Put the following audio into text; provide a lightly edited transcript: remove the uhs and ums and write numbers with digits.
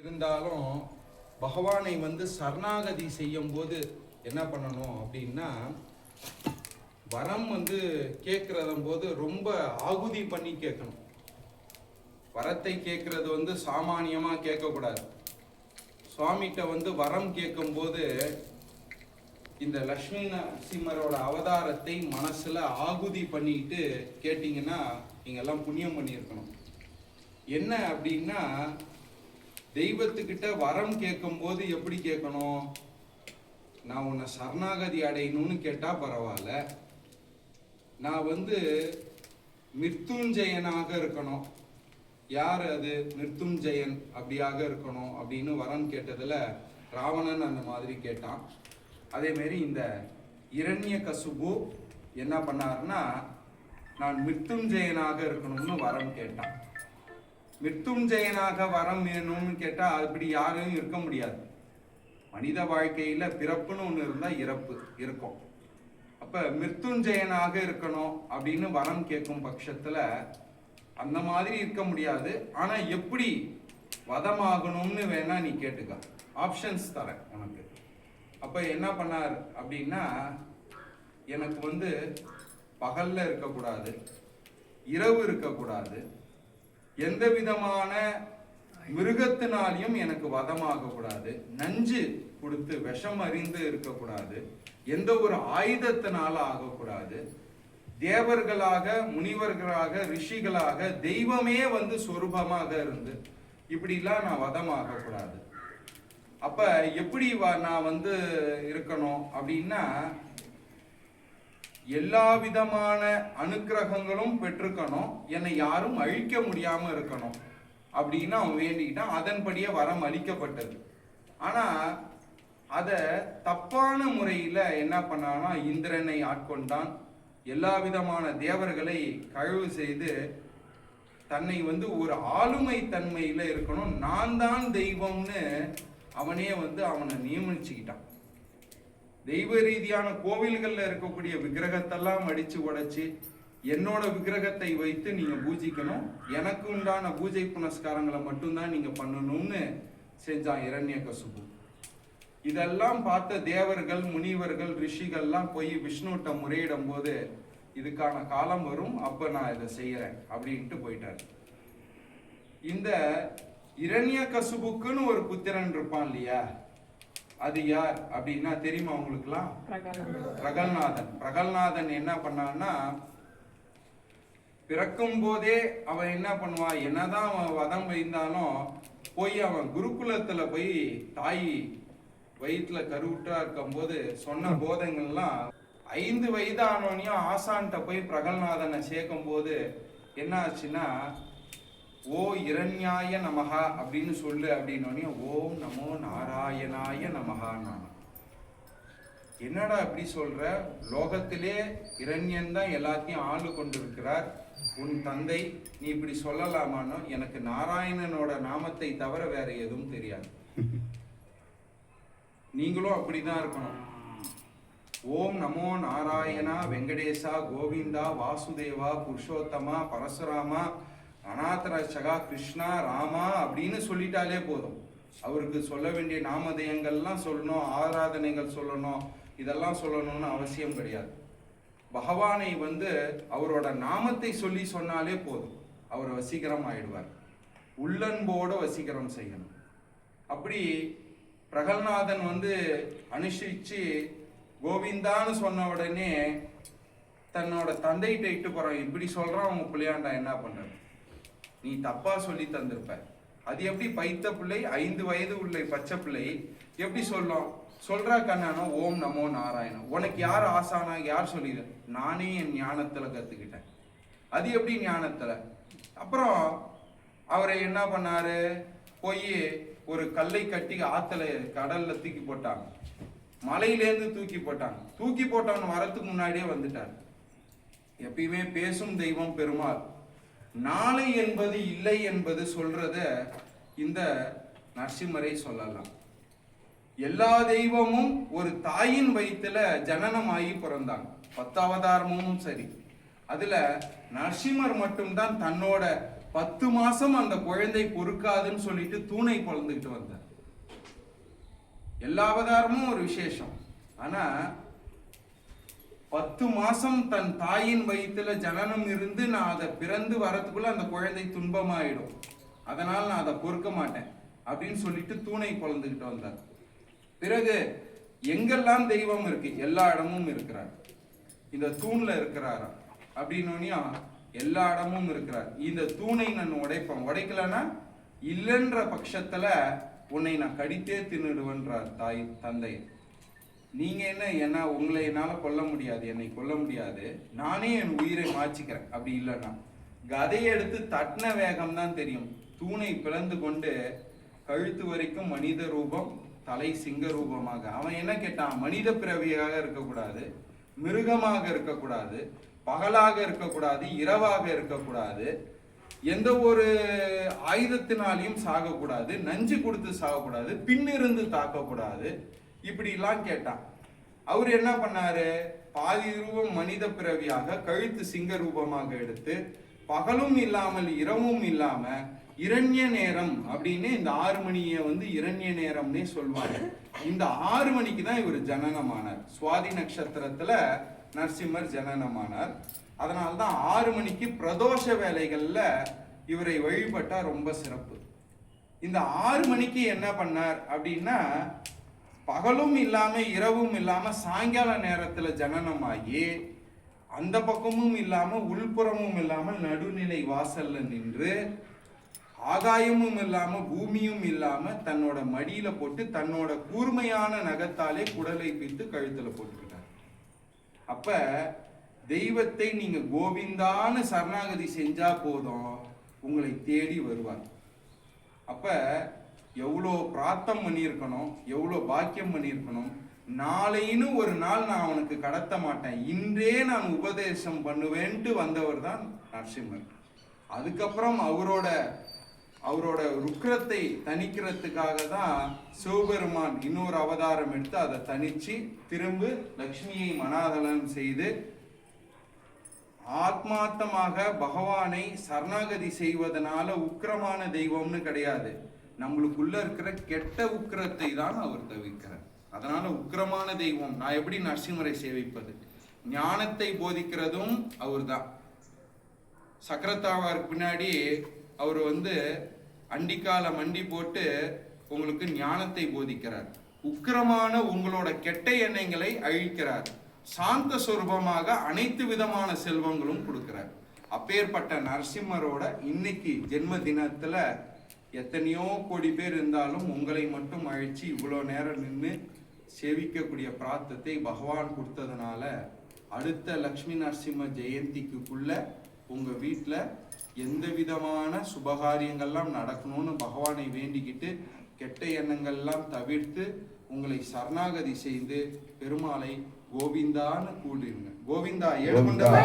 இருந்தாலும் பகவானை சரணாகதி செய்யும் போது என்ன பண்ணணும் அப்படின்னா, வரம் கேட்கறத போது ரொம்ப ஆகுதி பண்ணி கேட்கணும். வரத்தை கேட்கறது சாமானியமா கேட்கக்கூடாது. சுவாமிகிட்ட வரம் கேட்கும் போது இந்த லட்சுமி நரசிம்மரோட அவதாரத்தை மனசுல ஆகுதி பண்ணிட்டு கேட்டீங்கன்னா நீங்க எல்லாம் புண்ணியம் பண்ணியிருக்கணும். என்ன அப்படின்னா, தெய்வத்துக்கிட்ட வரம் கேட்கும் போது எப்படி கேட்கணும்? நான் உன்னை சரணாகதி அடையணும்னு கேட்டா பரவாயில்ல, நான் மிருத்யுஞ்சயனாக இருக்கணும். யார் அது? மிருத்யுஞ்சயன் அப்படியாக இருக்கணும் அப்படின்னு வரம் கேட்டதுல ராவணன் அந்த மாதிரி கேட்டான். அதே மாதிரி இந்த இரண்யகசுபு என்ன பண்ணாருன்னா, நான் மிருத்யுஞ்சயனாக இருக்கணும்னு வரம் கேட்டான். மிருத்யுஞ்சயனாக வரம் வேணும்னு கேட்டா அப்படி யாரும் இருக்க முடியாது. மனித வாழ்க்கையில பிறப்புன்னு ஒண்ணு இருந்தா இறப்பு இருக்கும். அப்ப மிருத்யுஞ்சயனாக இருக்கணும் அப்படின்னு வரம் கேட்கும் பட்சத்துல அந்த மாதிரி இருக்க முடியாது. ஆனா எப்படி வதமாகணும்னு வேணா நீ கேட்டுக்க, ஆப்ஷன்ஸ் தரேன் உனக்கு. அப்ப என்ன பண்ணார் அப்படின்னா, எனக்கு பகல்ல இருக்கக்கூடாது, இரவு இருக்கக்கூடாது, எந்த விதமான மிருகத்தினாலையும் எனக்கு வதமாக கூடாது, நஞ்சு கொடுத்து விஷம் அறிந்து இருக்கக்கூடாது, எந்த ஒரு ஆயுதத்தினால ஆகக்கூடாது, தேவர்களாக முனிவர்களாக ரிஷிகளாக தெய்வமே சொரூபமாக இருந்து இப்படிலாம் நான் வதமாக கூடாது. அப்ப எப்படி நான் இருக்கணும் அப்படின்னா, எல்லா விதமான அனுக்கிரகங்களும் பெற்றுக்கணும், என்னை யாரும் அழிக்க முடியாம இருக்கணும் அப்படின்னு அவன் வேண்டிக்கிட்டான். அதன்படியே வரம் அளிக்கப்பட்டது. ஆனா அத தப்பான முறையில என்ன பண்ணான்னா, இந்திரனை ஆட்கொண்டான். எல்லா விதமான தேவர்களை கழுவு செய்து தன்னை ஒரு ஆளுமை தன்மையில இருக்கணும், நான் தான் தெய்வம்னு அவனே அவனை நியமிச்சுக்கிட்டான். தெய்வ ரீதியான கோவில்கள்ல இருக்கக்கூடிய விக்கிரகத்தெல்லாம் அடிச்சு உடைச்சு என்னோட விக்கிரகத்தை வைத்து நீங்க பூஜிக்கணும், எனக்கு உண்டான பூஜை புனஸ்காரங்களை மட்டும்தான் நீங்க பண்ணணும்னு செஞ்சான் இரண்யகசுபு. இதெல்லாம் பார்த்த தேவர்கள் முனிவர்கள் ரிஷிகள்லாம் போய் விஷ்ணுட்ட முறையிடும் போது, இதுக்கான காலம் வரும், அப்ப நான் இதை செய்யறேன் அப்படின்ட்டு போயிட்டாரு. இந்த இரண்யகசுபுக்குன்னு ஒரு புத்திரன் இருப்பான் இல்லையா, அது யார் அப்படின்னா தெரியுமா உங்களுக்குலாம்? பிரகல்நாதன். பிரகல்நாதன் என்ன பண்ணான்னா, பிறக்கும் போதே அவன் என்ன பண்ணுவான், என்னதான் அவன் வதம் வைந்தாலும் போய் அவன் குருகுலத்துல போய் தாய் வயிற்றுல கருவுட்டா இருக்கும் போது சொன்ன போதங்கள்லாம் 5 வயதானோனையும் ஆசான்கிட்ட போய் பிரகல்நாதனை சேர்க்கும் போது என்ன ஆச்சுன்னா, ஓ இரண்யாய நமகா அப்படின்னு சொல்லு அப்படின்னோடனே ஓம் நமோ நாராயணாய நமகான்னா. என்னடா இப்படி சொல்ற, லோகத்திலே இரண்யன் தான் எல்லாத்தையும் ஆளு கொண்டு இருக்கிறார், உன் தந்தை, நீ இப்படி சொல்லலாமான்னு. எனக்கு நாராயணனோட நாமத்தை தவிர வேற எதுவும் தெரியாது, நீங்களும் அப்படிதான் இருக்கணும். ஓம் நமோ நாராயணா வெங்கடேசா கோவிந்தா வாசுதேவா புருஷோத்தமா பரசுராமா அநாதரட்சகா கிருஷ்ணா ராமா அப்படின்னு சொல்லிட்டாலே போதும். அவருக்கு சொல்ல வேண்டிய நாமதயங்கள்லாம் சொல்லணும், ஆராதனைகள் சொல்லணும், இதெல்லாம் சொல்லணும்னு அவசியம் கிடையாது. பகவானை அவரோட நாமத்தை சொல்லி சொன்னாலே போதும், அவர் வசீகரம் ஆயிடுவார். உள்ளன்போட வசீகரம் செய்யணும். அப்படி பிரகல்நாதன் அனுஷ்டிச்சு கோவிந்தான்னு சொன்ன உடனே தன்னோட தந்தைகிட்ட இட்டு போறான். இப்படி சொல்றான் உங்க பிள்ளையாண்டா, என்ன பண்ற, நீ தப்பா சொல்லி தந்திருப்ப. அது எப்படி பைத்த பிள்ளை 5 வயது உள்ள பச்சை பிள்ளை எப்படி சொல்றா கண்ணானோ ஓம் நமோ நாராயணன். உனக்கு யார் ஆசானா, யார் சொல்லிடு? நானே என் ஞானத்துல கத்துக்கிட்டேன். அது எப்படி ஞானத்துல? அப்புறம் அவரை என்ன பண்ணாரு, போய் ஒரு கல்லை கட்டி ஆத்துல கடல்ல தூக்கி போட்டாங்க, மலையிலேருந்து தூக்கி போட்டாங்க. தூக்கி போட்டவன் வரத்துக்கு முன்னாடியே வந்துட்டார். எப்பயுமே பேசும் தெய்வம் பெருமாள். நாளை என்பது இல்லை என்பது சொல்றத இந்த நரசிம்மரை சொல்லலாம். எல்லா தெய்வமும் ஒரு தாயின் வயிற்றுல ஜனனமாகி பிறந்தாங்க, 10 அவதாரமும் சரி. அதுல நரசிம்மர் மட்டும்தான் தன்னோட 10 மாசம் அந்த குழந்தை பொறுக்காதுன்னு சொல்லிட்டு தூணை பொழந்துக்கிட்டு வந்தார். எல்லா அவதாரமும் ஒரு விசேஷம். ஆனா 10 மாசம் தன் தாயின் வயிற்றுல ஜனனம் இருந்து நான் அதை பிறந்து வரதுக்குள்ள அந்த குழந்தை துன்பமாயிடும், அதனால் நான் அதை பொறுக்க மாட்டேன் அப்படின்னு சொல்லிட்டு தூணை பொழந்துக்கிட்டு வந்தார். பிறகு எங்கெல்லாம் தெய்வம் இருக்கு எல்லா இடமும் இருக்கிறார், இந்த தூண்ல இருக்கிறாரா அப்படின்னு எல்லா இடமும் இருக்கிறார். இந்த தூணை நான் உடைப்பேன், உடைக்கலன்னா இல்லைன்ற பட்சத்துல உன்னை நான் கடித்தே தின்னுடுவேன்றார் தந்தை. நீங்க என்ன உங்களை என்னால கொல்ல முடியாது, என்னை கொல்ல முடியாது, நானே என் உயிரை மாச்சிக்கிறேன். அப்படி இல்லைன்னா கதையை எடுத்து தட்டின வேகம் தான் தெரியும். தூணை பிளந்து கொண்டு கழுத்து வரைக்கும் மனித ரூபம், தலை சிங்க ரூபமாக. அவன் என்ன கேட்டான்? மனித பிறவியாக இருக்கக்கூடாது, மிருகமாக இருக்கக்கூடாது, பகலாக இருக்கக்கூடாது, இரவாக இருக்கக்கூடாது, எந்த ஒரு ஆயுதத்தினாலையும் சாகக்கூடாது, நஞ்சு கொடுத்து சாகக்கூடாது, பின்னிருந்து தாக்கக்கூடாது, இப்படி எல்லாம் கேட்டான். அவர் என்ன பண்ணாரு? பாதி ரூபம் மனித பிறவியாக கழுத்து சிங்க ரூபமாக எடுத்து பகலும் இல்லாமல் இரவும் இல்லாம இரண்ய நேரம் அப்படின்னு இந்த 6 மணியை இரண்ய நேரம்னே சொல்வாங்க. இந்த 6 மணிக்கு தான் இவர் ஜனனமானார். சுவாதி நட்சத்திரத்துல நரசிம்மர் ஜனனமானார். அதனால்தான் 6 மணிக்கு பிரதோஷ வேலைகள்ல இவரை வழிபட்டா ரொம்ப சிறப்பு. இந்த 6 மணிக்கு என்ன பண்ணார் அப்படின்னா, பகலும் இல்லாம இரவும் இல்லாம சாயங்கால நேரத்துல ஜனனமாகி அந்த பக்கமும் இல்லாம உள்புறமும் இல்லாம நடுநிலை வாசல்ல நின்று ஆகாயமும் இல்லாம பூமியும் இல்லாம தன்னோட மடியில போட்டு தன்னோட கூர்மையான நகத்தாலே குடலை பித்து கழுத்துல போட்டுக்கிட்டார். அப்ப தெய்வத்தை நீங்க கோவிந்தான்னு சரணாகதி செஞ்சா போதும், உங்களை தேடி வருவார். அப்ப எவ்வளோ பிரார்த்தம் பண்ணியிருக்கணும், எவ்வளோ பாக்கியம் பண்ணியிருக்கணும். நாளைன்னு ஒரு நாள் நான் அவனுக்கு கடத்த மாட்டேன், இன்றே நான் உபதேசம் பண்ணுவேன்ட்டு வந்தவர் தான் நரசிம்மர். அதுக்கப்புறம் அவரோட ருக்ரத்தை தணிக்கிறதுக்காக தான் சிவபெருமான் இன்னொரு அவதாரம் எடுத்து அதை தணிச்சு திரும்ப லக்ஷ்மியை மனாதலம் செய்து ஆத்மார்த்தமாக பகவானை சரணாகதி செய்வதனால உக்கிரமான தெய்வம்னு கிடையாது, நம்மளுக்குள்ள இருக்கிற கெட்ட உக்கிரத்தை தான் அவர் தவிர்க்கிறார். அதனால உக்கிரமான தெய்வம். நான் எப்படி நரசிம்மரை சேவிப்பது? ஞானத்தை போதிக்கிறதும் அவர் தான். சக்கரத்தாழ்வாருக்கு பின்னாடி அவர் அண்டிக்கால மண்டி போட்டு உங்களுக்கு ஞானத்தை போதிக்கிறார். உக்கிரமான உங்களோட கெட்ட எண்ணங்களை அழிக்கிறார். சாந்த சொரூபமாக அனைத்து விதமான செல்வங்களும் கொடுக்கிறார். அப்பேற்பட்ட நரசிம்மரோட இன்னைக்கு ஜென்ம தினத்துல எத்தனையோ கோடி பேர் இருந்தாலும் உங்களை மட்டும் அழைச்சி இவ்வளோ நேரம் நின்று சேவிக்கக்கூடிய பிரார்த்தத்தை பகவான் கொடுத்ததுனால அடுத்த லக்ஷ்மி நரசிம்ம ஜெயந்திக்குள்ள உங்க வீட்டில் எந்த விதமான சுபகாரியங்கள்லாம் நடக்கணும்னு பகவானை வேண்டிக்கிட்டு கெட்ட எண்ணங்கள்லாம் தவிர்த்து உங்களை சரணாகதி செய்து பெருமாளை கோவிந்தான்னு கூடுங்க. கோவிந்தா ஏழுமண்டல